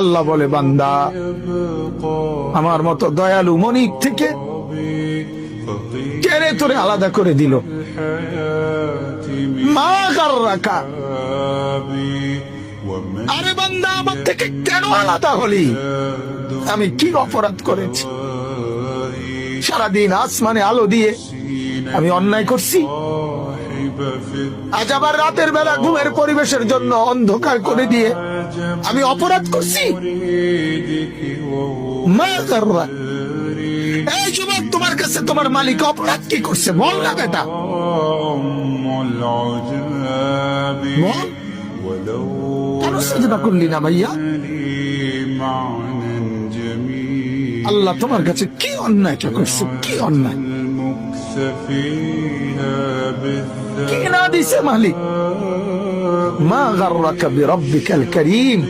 আল্লাহ বলে, বান্দা, আমার মতো দয়ালু মনিক থেকে কেড়ে তোরে আলাদা করে দিল। মা গাররাকা, আরে বান্দা, আমার থেকে কেন আলাদা হলি? আমি কি অপরাধ করেছি? সারাদিন আসমানে আলো দিয়ে আমি অন্যায় করছি? আজ আবার রাতের বেলা ঘুমের পরিবেশের জন্য অন্ধকার করে দিয়ে আমি অপরাধ করছি? মা গাররাকা, এই যুবক, তোমার কাছে তোমার মালিক অপরাধ কি করছে বল না বেটা, বল। কেন সিজদা করলি না ভাইয়া? আল্লাহ তোমার কাছে কি অন্যায়টা করছে? কি অন্যায় কি না দিছে মালিক? মা গাররাকা বিরব্বিকাল কারীম,